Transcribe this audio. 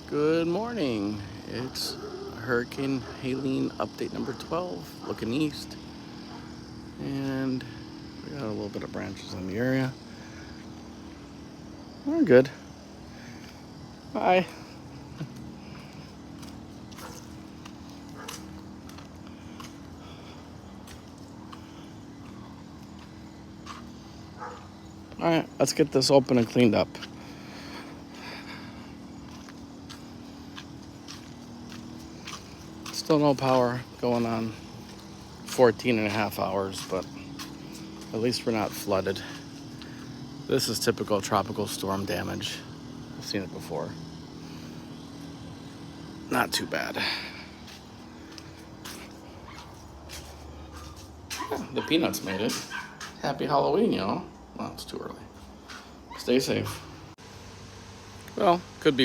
Good morning. It's Hurricane Helene update number 12, looking east. And we got a little bit of branches in the area. We're good. Bye. Alright, let's get this open and cleaned up. Still no power going on 14 and a half hours, but at least we're not flooded. This is typical tropical storm damage. I've seen it before. Not too bad. Yeah, the peanuts made it. Happy Halloween, y'all. Well, it's too early. Stay safe. Well, could be worse.